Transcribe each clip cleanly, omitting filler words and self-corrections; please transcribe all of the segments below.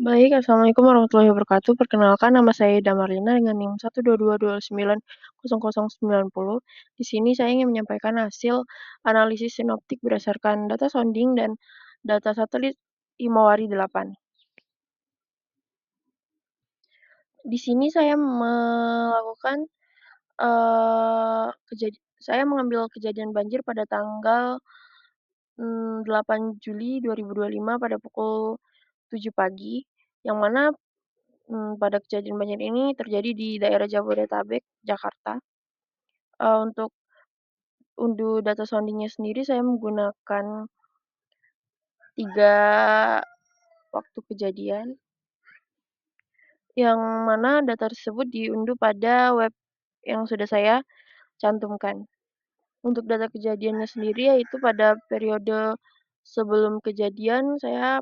Baik, assalamualaikum warahmatullahi wabarakatuh. Perkenalkan nama saya Damarlina dengan NIM 122290090. Di sini saya ingin menyampaikan hasil analisis sinoptik berdasarkan data sounding dan data satelit Himawari 8. Di sini saya melakukan saya mengambil kejadian banjir pada tanggal 8 Juli 2025 pada pukul 7 pagi, yang mana pada kejadian banjir ini terjadi di daerah Jabodetabek, Jakarta. Untuk data soundingnya sendiri saya menggunakan 3 waktu kejadian, yang mana data tersebut diunduh pada web yang sudah saya cantumkan. Untuk data kejadiannya sendiri yaitu pada periode sebelum kejadian saya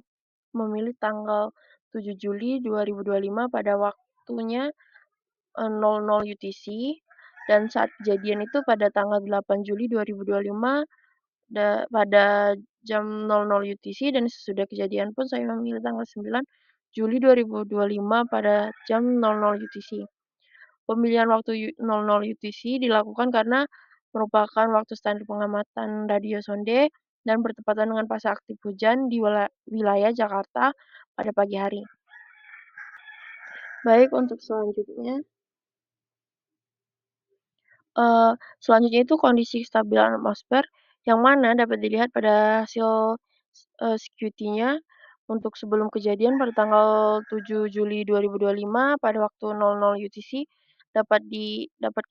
memilih tanggal 7 Juli 2025 pada waktunya 00 UTC, dan saat kejadian itu pada tanggal 8 Juli 2025 pada jam 00 UTC, dan sesudah kejadian pun saya memilih tanggal 9 Juli 2025 pada jam 00 UTC. Pemilihan waktu 00 UTC dilakukan karena merupakan waktu standar pengamatan radio sonde dan bertepatan dengan fase aktif hujan di wilayah Jakarta pada pagi hari. Baik, untuk selanjutnya itu kondisi kestabilan atmosfer, yang mana dapat dilihat pada hasil SQT-nya untuk sebelum kejadian pada tanggal 7 Juli 2025 pada waktu 00 UTC dapat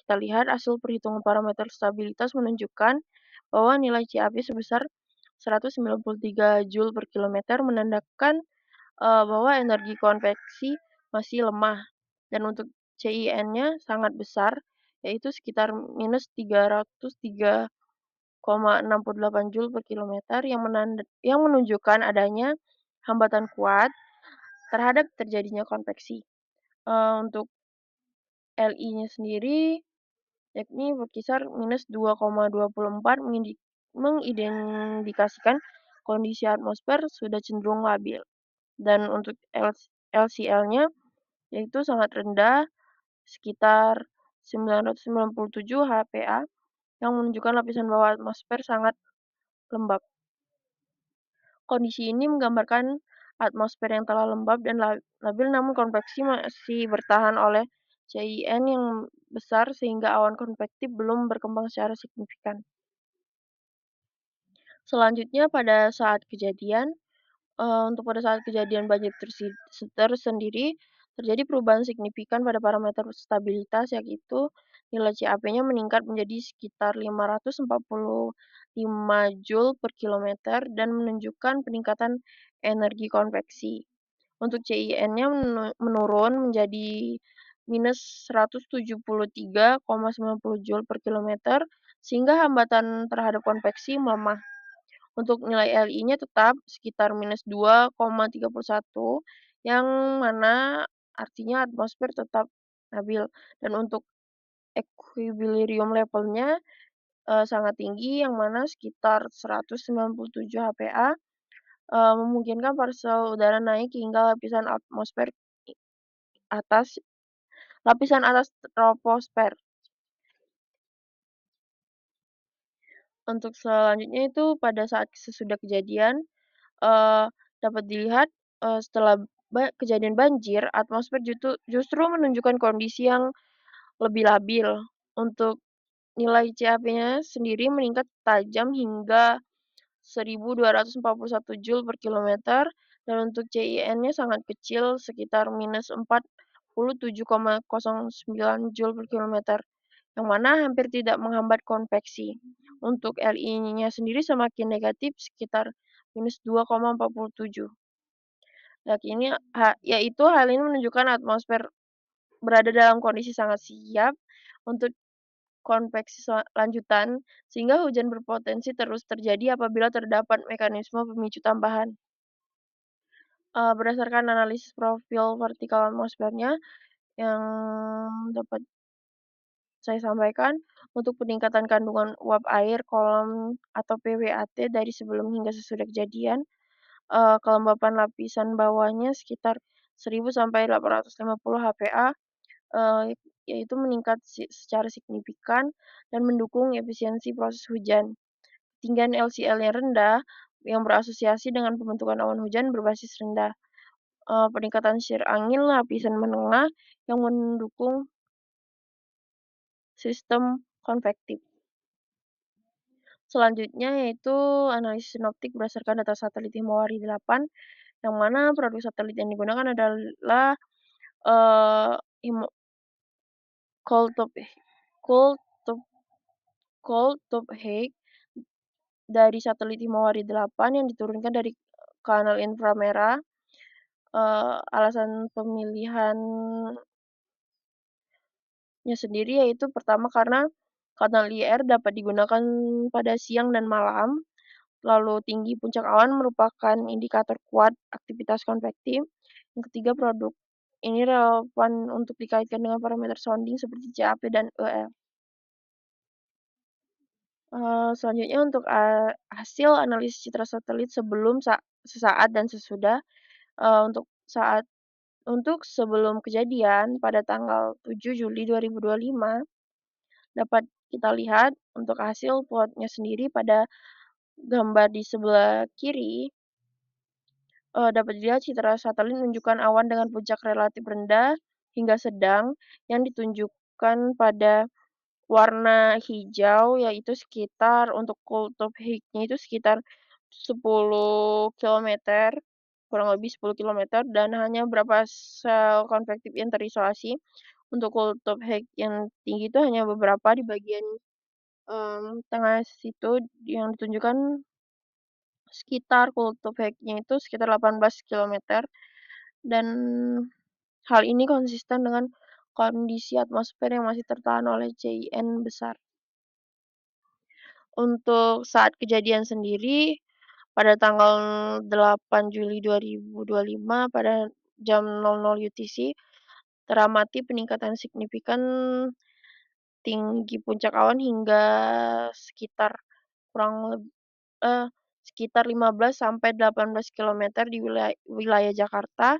kita lihat hasil perhitungan parameter stabilitas menunjukkan bahwa nilai CAP sebesar 193 Joule per kilometer, menandakan bahwa energi konveksi masih lemah, dan untuk CIN-nya sangat besar, yaitu sekitar minus 303,68 Joule per kilometer, yang menunjukkan adanya hambatan kuat terhadap terjadinya konveksi. Untuk LI-nya sendiri yakni berkisar minus 2,24, mengindikasikan kondisi atmosfer sudah cenderung labil. Dan untuk LCL-nya yaitu sangat rendah, sekitar 997 HPA, yang menunjukkan lapisan bawah atmosfer sangat lembab. Kondisi ini menggambarkan atmosfer yang telah lembab dan labil, namun konveksi masih bertahan oleh CIN yang besar sehingga awan konvektif belum berkembang secara signifikan. Selanjutnya pada saat kejadian, banjir tersendiri terjadi perubahan signifikan pada parameter stabilitas, yaitu nilai CAP-nya meningkat menjadi sekitar 545 Joule per kilometer dan menunjukkan peningkatan energi konveksi. Untuk CIN-nya menurun menjadi minus 173,90 Joule per kilometer, sehingga hambatan terhadap konveksi melemah. Untuk nilai LI-nya tetap sekitar minus 2,31, yang mana artinya atmosfer tetap stabil. Dan untuk equilibrium level-nya sangat tinggi, yang mana sekitar 197 HPA, memungkinkan partikel udara naik hingga lapisan atas troposfer. Untuk selanjutnya itu pada saat sesudah kejadian, dapat dilihat setelah kejadian banjir, atmosfer justru menunjukkan kondisi yang lebih labil. Untuk nilai CAP-nya sendiri meningkat tajam hingga 1.241 Joule per kilometer, dan untuk CIN-nya sangat kecil, sekitar minus 47,09 Joule per kilometer, yang mana hampir tidak menghambat konveksi. Untuk LI-nya sendiri semakin negatif, sekitar minus 2,47. Yaitu hal ini menunjukkan atmosfer berada dalam kondisi sangat siap untuk konveksi lanjutan, sehingga hujan berpotensi terus terjadi apabila terdapat mekanisme pemicu tambahan. Berdasarkan analisis profil vertikal atmosfernya yang dapat saya sampaikan, untuk peningkatan kandungan uap air kolam atau PWAT dari sebelum hingga sesudah kejadian, kelembapan lapisan bawahnya sekitar 1.000 sampai 850 HPA, yaitu meningkat secara signifikan dan mendukung efisiensi proses hujan. Ketinggian LCL yang rendah yang berasosiasi dengan pembentukan awan hujan berbasis rendah. Peningkatan shear angin lapisan menengah yang mendukung sistem konvektif. Selanjutnya yaitu analisis sinoptik berdasarkan data satelit Himawari 8, yang mana produk satelit yang digunakan adalah uh, Cold Top Cold Top Cold Top Hake dari satelit Himawari 8 yang diturunkan dari kanal inframerah. Alasan pemilihannya sendiri yaitu pertama karena kanal IR dapat digunakan pada siang dan malam. Lalu tinggi puncak awan merupakan indikator kuat aktivitas konvektif. Yang ketiga, produk ini relevan untuk dikaitkan dengan parameter sounding seperti CAP dan EL. Selanjutnya untuk hasil analisis citra satelit sebelum, sesaat, dan sesudah. Untuk sebelum kejadian pada tanggal 7 Juli 2025 dapat kita lihat untuk hasil plotnya sendiri pada gambar di sebelah kiri. Dapat dilihat citra satelit menunjukkan awan dengan puncak relatif rendah hingga sedang yang ditunjukkan pada warna hijau, yaitu sekitar untuk cold top Higgs-nya itu sekitar 10 kilometer, kurang lebih 10 kilometer, dan hanya beberapa sel konvektif yang terisolasi. Untuk cold top Higgs yang tinggi itu hanya beberapa di bagian tengah situ yang ditunjukkan sekitar cold top Higgs-nya itu sekitar 18 kilometer, dan hal ini konsisten dengan kondisi atmosfer yang masih tertahan oleh CIN besar. Untuk saat kejadian sendiri, pada tanggal 8 Juli 2025 pada jam 00 UTC, teramati peningkatan signifikan tinggi puncak awan hingga sekitar kurang lebih sekitar 15 sampai 18 kilometer di wilayah Jakarta.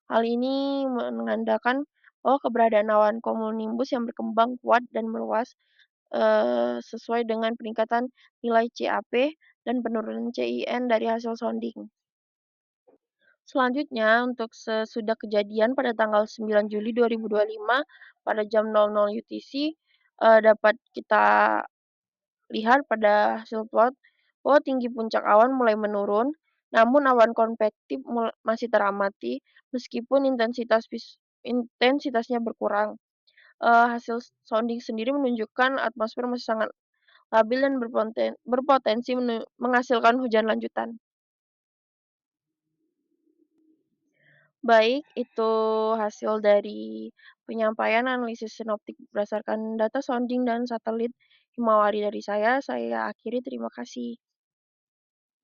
Hal ini menandakan bahwa keberadaan awan cumulonimbus yang berkembang kuat dan meluas, sesuai dengan peningkatan nilai CAP dan penurunan CIN dari hasil sounding. Selanjutnya, untuk sesudah kejadian pada tanggal 9 Juli 2025 pada jam 00 UTC, dapat kita lihat pada hasil plot bahwa tinggi puncak awan mulai menurun, namun awan konvektif masih teramati meskipun intensitasnya berkurang. Hasil sounding sendiri menunjukkan atmosfer masih sangat labil dan berpotensi menghasilkan hujan lanjutan. Baik, itu hasil dari penyampaian analisis sinoptik berdasarkan data sounding dan satelit Himawari dari saya. Saya akhiri, terima kasih.